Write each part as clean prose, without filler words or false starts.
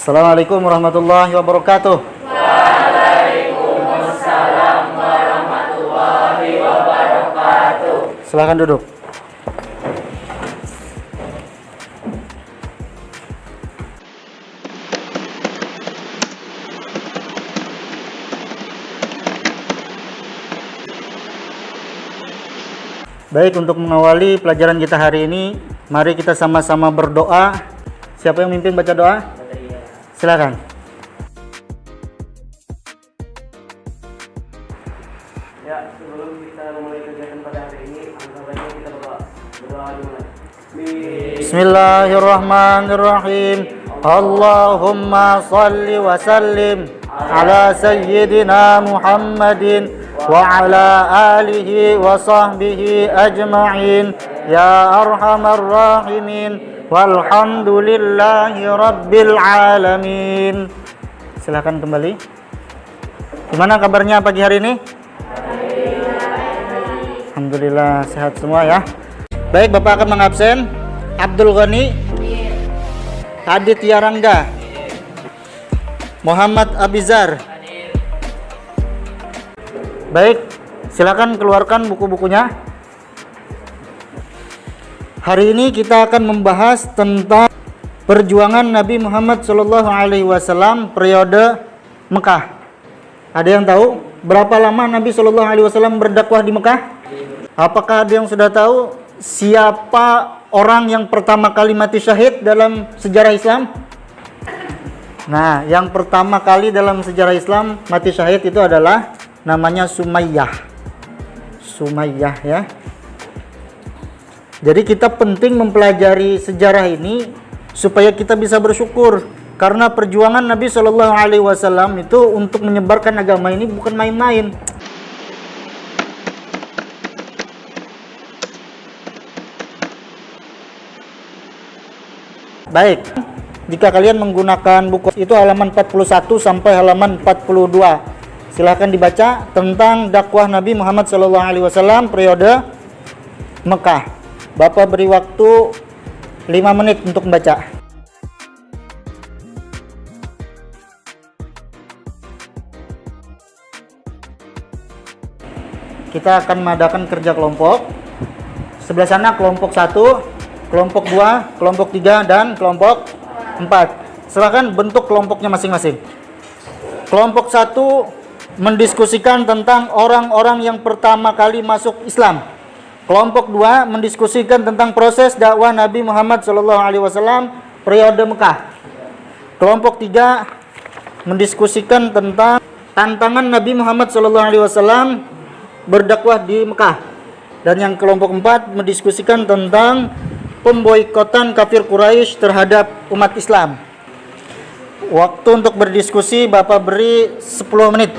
Assalamualaikum warahmatullahi wabarakatuh. Waalaikumsalam warahmatullahi wabarakatuh. Silakan duduk. Baik, untuk mengawali pelajaran kita hari ini, mari kita sama-sama berdoa. Siapa yang mimpin baca doa? Silakan. Ya, sebelum kita memulai kegiatan pada hari ini, alangkah baiknya kita berdoa. Berdoa dimulai. Bismillahirrahmanirrahim. Allahumma salli wa sallim ala sayyidina Muhammadin wa ala alihi wa sahbihi ajma'in ya arhamar rahimin walhamdulillahi rabbil alamin. Silakan kembali. Gimana kabarnya pagi hari ini? Alhamdulillah sehat semua ya. Baik, Bapak akan mengabsen Abdul Ghani, Aditya Rangga, Muhammad Abizar. Baik, silakan keluarkan buku-bukunya. Hari ini kita akan membahas tentang perjuangan Nabi Muhammad SAW periode Mekah. Ada yang tahu berapa lama Nabi SAW berdakwah di Mekah? Apakah ada yang sudah tahu siapa orang yang pertama kali mati syahid dalam sejarah Islam? Nah, yang pertama kali dalam sejarah Islam mati syahid itu adalah namanya Sumayyah. Sumayyah ya. Jadi kita penting mempelajari sejarah ini supaya kita bisa bersyukur, karena perjuangan Nabi SAW itu untuk menyebarkan agama ini bukan main-main. Baik, jika kalian menggunakan buku itu halaman 41 sampai halaman 42. Silahkan dibaca tentang dakwah Nabi Muhammad SAW periode Mekah. Bapak beri waktu 5 menit untuk membaca. Kita akan mengadakan kerja kelompok. Sebelah sana kelompok 1, kelompok 2, kelompok 3, dan kelompok 4. Silakan bentuk kelompoknya masing-masing. Kelompok 1 mendiskusikan tentang orang-orang yang pertama kali masuk Islam. Kelompok 2 mendiskusikan tentang proses dakwah Nabi Muhammad SAW periode Mekah. Kelompok 3 mendiskusikan tentang tantangan Nabi Muhammad SAW berdakwah di Mekah. Dan yang kelompok 4 mendiskusikan tentang pemboikotan kafir Quraisy terhadap umat Islam. Waktu untuk berdiskusi Bapak beri 10 menit.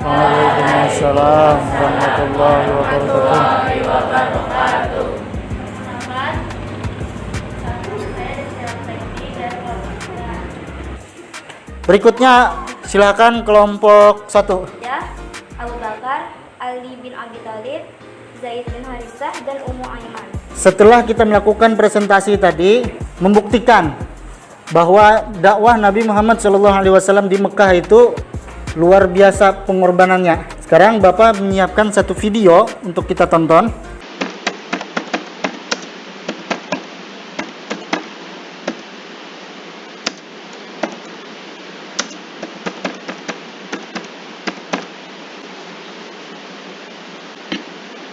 Waalaikumsalam warahmatullahi wabarakatuh. Berikutnya silakan kelompok 1. Ya, Abu Bakar, Ali bin Abi Thalib, Zaid bin Harithah, dan Ummu Aiman. Setelah kita melakukan presentasi tadi, membuktikan bahwa dakwah Nabi Muhammad SAW di Mekah itu luar biasa pengorbanannya. Sekarang Bapak menyiapkan satu video untuk kita tonton.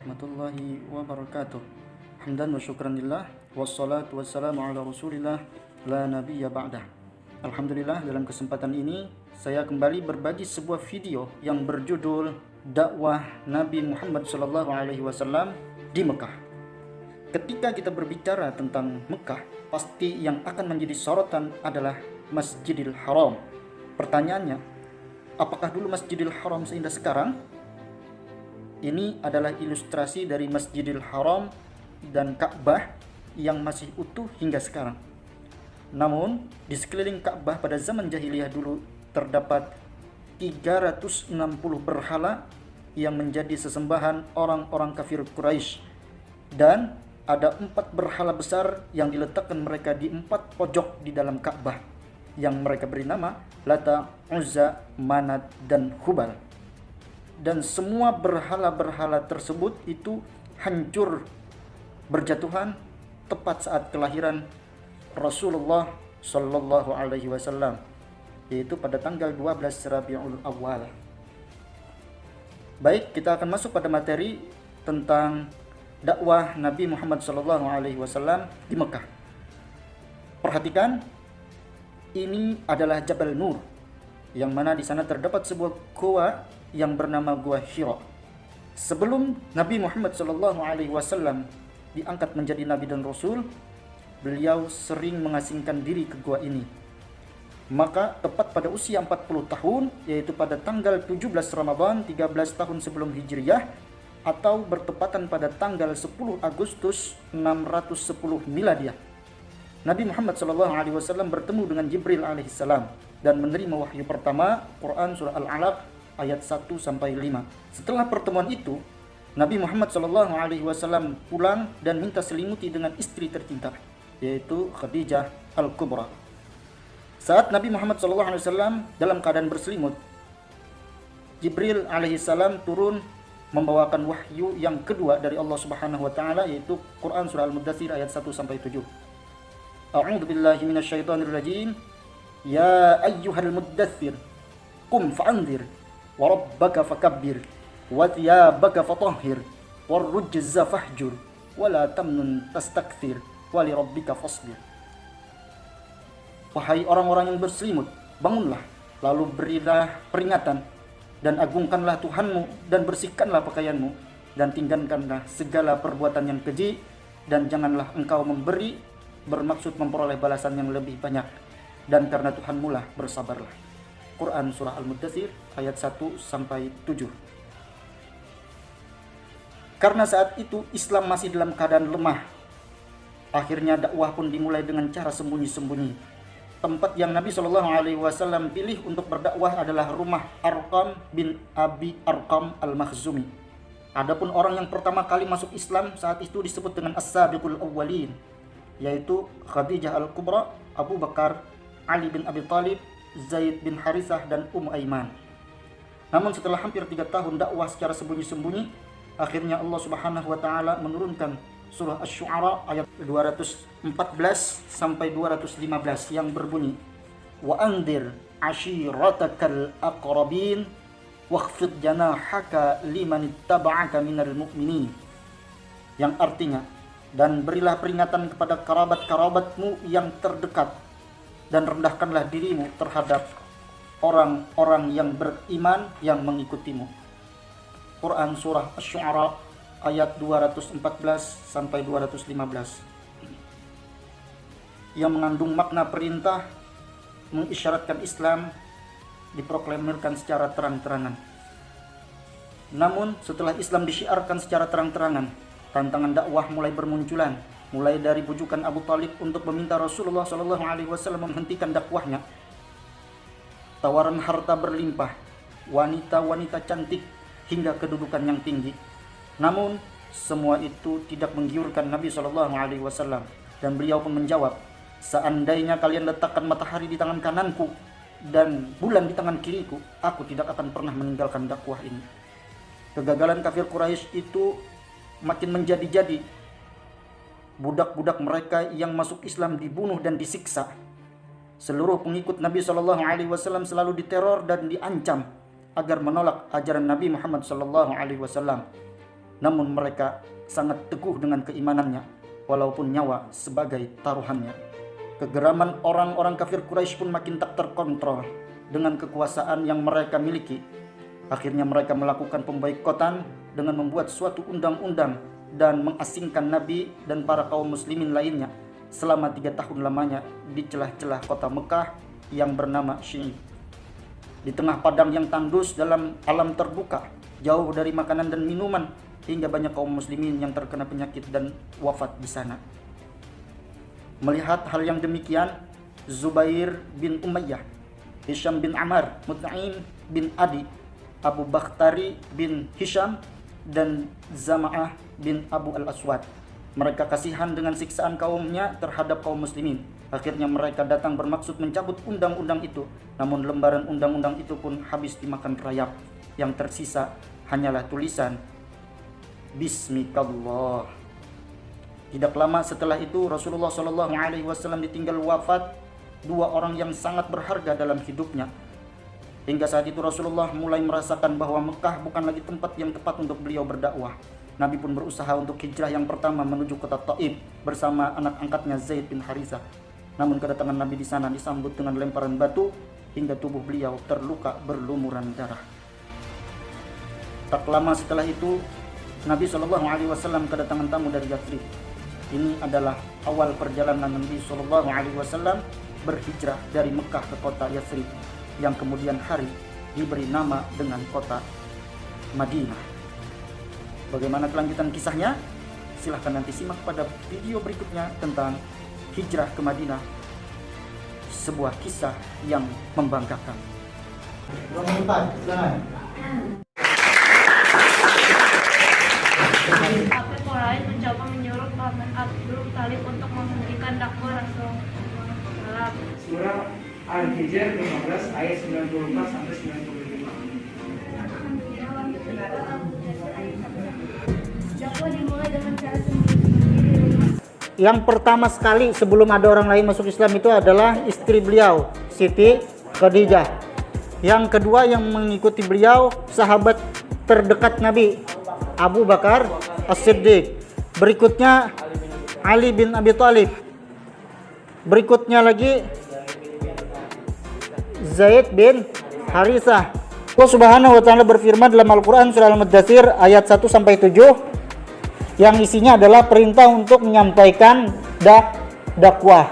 Warahmatullahi wabarakatuh. Hamdan wa syukran lillah, wassalatu wassalamu ala rasulillah, la nabiyya ba'dah. Alhamdulillah, dalam kesempatan ini saya kembali berbagi sebuah video yang berjudul dakwah Nabi Muhammad SAW di Mekah. Ketika kita berbicara tentang Mekah, pasti yang akan menjadi sorotan adalah Masjidil Haram. Pertanyaannya, apakah dulu Masjidil Haram seindah sekarang? Ini adalah ilustrasi dari Masjidil Haram dan Ka'bah yang masih utuh hingga sekarang. Namun, di sekeliling Ka'bah pada zaman jahiliyah dulu terdapat 360 berhala yang menjadi sesembahan orang-orang kafir Quraisy, dan ada 4 berhala besar yang diletakkan mereka di 4 pojok di dalam Ka'bah yang mereka beri nama Lata, Uzza, Manat, dan Hubal. Dan semua berhala-berhala tersebut itu hancur berjatuhan tepat saat kelahiran Rasulullah Sallallahu Alaihi Wasallam, yaitu pada tanggal 12 Rabiul Awal. Baik, kita akan masuk pada materi tentang dakwah Nabi Muhammad Sallallahu Alaihi Wasallam di Mekah. Perhatikan, ini adalah Jabal Nur, yang mana di sana terdapat sebuah gua yang bernama Gua Hira. Sebelum Nabi Muhammad SAW diangkat menjadi Nabi dan Rasul, beliau sering mengasingkan diri ke gua ini. Maka tepat pada usia 40 tahun, yaitu pada tanggal 17 Ramadan 13 tahun sebelum Hijriyah, atau bertepatan pada tanggal 10 Agustus 610 Miladiah, Nabi Muhammad SAW bertemu dengan Jibril alaihissalam dan menerima wahyu pertama, Quran surah Al-Alaq ayat 1-5. Setelah pertemuan itu, Nabi Muhammad SAW pulang dan minta selimuti dengan istri tercinta, yaitu Khadijah Al-Kubra. Saat Nabi Muhammad SAW dalam keadaan berselimut, Jibril alaihissalam turun membawakan wahyu yang kedua dari Allah Subhanahu wa taala, yaitu Quran surah Al-Muddatsir ayat 1-7. A'udzu billahi minasyaitonir rajim. Ya ayyuhal muddatsir qum fa'anzir wa rabbaka fakabbir wa thiyabaka fatahhir war rujza fahjur wa la tamnun tastakthir wa li rabbika fasbir. Wahai orang-orang yang berselimut, bangunlah, lalu berilah peringatan dan agungkanlah Tuhanmu dan bersihkanlah pakaianmu dan tinggalkanlah segala perbuatan yang keji, dan janganlah engkau memberi bermaksud memperoleh balasan yang lebih banyak, dan karena Tuhanmu lah bersabarlah. Quran surah Al-Muddatsir ayat 1-7. Karena saat itu Islam masih dalam keadaan lemah, akhirnya dakwah pun dimulai dengan cara sembunyi-sembunyi. Tempat yang Nabi SAW pilih untuk berdakwah adalah rumah Arqam bin Abi Arqam Al-Makhzumi. Adapun orang yang pertama kali masuk Islam saat itu disebut dengan As-Sabiqul Awwalin, yaitu Khadijah Al-Kubra, Abu Bakar, Ali bin Abi Thalib, Zaid bin Harithah, dan Aiman. Namun setelah hampir 3 tahun dakwah secara sembunyi-sembunyi, akhirnya Allah Subhanahu wa taala menurunkan surah Asy-Syu'ara ayat 214-215 yang berbunyi, wa anzir ashiratakal aqrabin wakhfid janahaka liman ittaba'aka minal mu'minin, yang artinya, dan berilah peringatan kepada kerabat-kerabatmu yang terdekat, dan rendahkanlah dirimu terhadap orang-orang yang beriman yang mengikutimu. Quran surah Asy-Syu'ara ayat 214-215, yang mengandung makna perintah mengisyaratkan Islam diproklamirkan secara terang-terangan. Namun setelah Islam disyiarkan secara terang-terangan, tantangan dakwah mulai bermunculan, mulai dari bujukan Abu Talib untuk meminta Rasulullah SAW menghentikan dakwahnya, tawaran harta berlimpah, wanita-wanita cantik, hingga kedudukan yang tinggi. Namun semua itu tidak menggiurkan Nabi SAW, dan beliau pun menjawab, seandainya kalian letakkan matahari di tangan kananku dan bulan di tangan kiriku, aku tidak akan pernah meninggalkan dakwah ini. Kegagalan kafir Quraisy itu makin menjadi-jadi. Budak-budak mereka yang masuk Islam dibunuh dan disiksa. Seluruh pengikut Nabi SAW selalu diteror dan diancam agar menolak ajaran Nabi Muhammad SAW. Namun mereka sangat teguh dengan keimanannya, walaupun nyawa sebagai taruhannya. Kegeraman orang-orang kafir Quraisy pun makin tak terkontrol dengan kekuasaan yang mereka miliki. Akhirnya mereka melakukan pemboikotan dengan membuat suatu undang-undang dan mengasingkan Nabi dan para kaum muslimin lainnya selama 3 tahun lamanya di celah-celah kota Mekah yang bernama Syi'i. di tengah padang yang tandus dalam alam terbuka, jauh dari makanan dan minuman, hingga banyak kaum muslimin yang terkena penyakit dan wafat di sana. Melihat hal yang demikian, Zubair bin Umayyah, Hisham bin Ammar, Mut'im bin Adi, Abu Bakhtari bin Hisham, dan Zama'ah bin Abu al-Aswad, mereka kasihan dengan siksaan kaumnya terhadap kaum muslimin. Akhirnya mereka datang bermaksud mencabut undang-undang itu, namun lembaran undang-undang itu pun habis dimakan rayap. Yang tersisa hanyalah tulisan Bismikallah. Tidak lama setelah itu Rasulullah SAW ditinggal wafat dua orang yang sangat berharga dalam hidupnya. Hingga saat itu Rasulullah mulai merasakan bahwa Mekah bukan lagi tempat yang tepat untuk beliau berdakwah. Nabi pun berusaha untuk hijrah yang pertama menuju kota Taif bersama anak angkatnya Zaid bin Harithah. Namun kedatangan Nabi di sana disambut dengan lemparan batu hingga tubuh beliau terluka berlumuran darah. Tak lama setelah itu Nabi SAW kedatangan tamu dari Yathrib. Ini adalah awal perjalanan Nabi SAW berhijrah dari Mekah ke kota Yathrib, yang kemudian hari diberi nama dengan kota Madinah. Bagaimana kelanjutan kisahnya? Silahkan nanti simak pada video berikutnya tentang hijrah ke Madinah, sebuah kisah yang membanggakan. Abu Quraisy mencoba menyuruh Paman Abdul Thalib untuk menghentikan dakwah Rasulullah. Surah Al-Hijr 15 ayat 94 sampai 95. Dakwah dimulai dengan cara sendiri. Yang pertama sekali sebelum ada orang lain masuk Islam itu adalah istri beliau, Siti Khadijah. Yang kedua yang mengikuti beliau sahabat terdekat Nabi, Abu Bakar As-Siddiq. Berikutnya Ali bin Abi Thalib. Berikutnya lagi Zaid bin Harithah. Allah Subhanahu wa taala berfirman dalam Al-Qur'an surah Al-Muddatsir ayat 1 sampai 7 yang isinya adalah perintah untuk menyampaikan dakwah.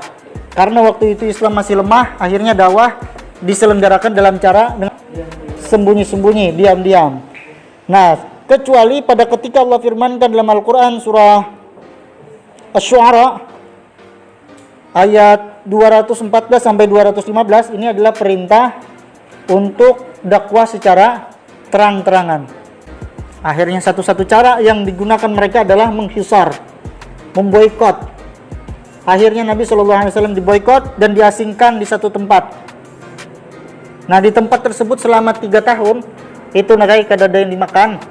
Karena waktu itu Islam masih lemah, akhirnya dakwah diselenggarakan dalam cara sembunyi-sembunyi, diam-diam. Nah, kecuali pada ketika Allah firmankan dalam Al-Qur'an surah Asy-Syu'ara ayat 214 sampai 215, ini adalah perintah untuk dakwah secara terang-terangan. Akhirnya satu-satu cara yang digunakan mereka adalah menghisar, memboikot. Akhirnya Nabi SAW diboikot dan diasingkan di satu tempat. Nah, di tempat tersebut selama 3 tahun itu nagai kada ada yang dimakan.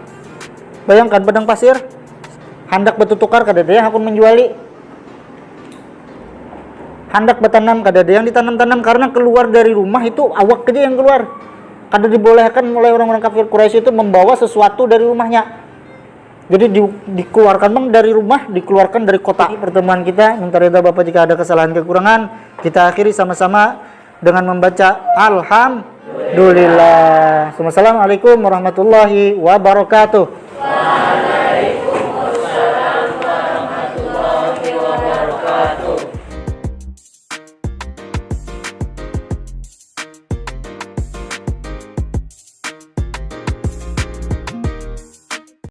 Bayangkan padang pasir, hendak bertukar kada ada yang akan menjuali. Hendak bertanam kada ada yang ditanam-tanam karena keluar dari rumah itu awak aja yang keluar. Kada dibolehkan oleh orang-orang kafir Quraisy itu membawa sesuatu dari rumahnya. Jadi dikeluarkan bang dari rumah, dikeluarkan dari kota. Pertemuan kita, minta reda Bapak jika ada kesalahan kekurangan. Kita akhiri sama-sama dengan membaca Alhamdulillah. Assalamualaikum warahmatullahi wabarakatuh.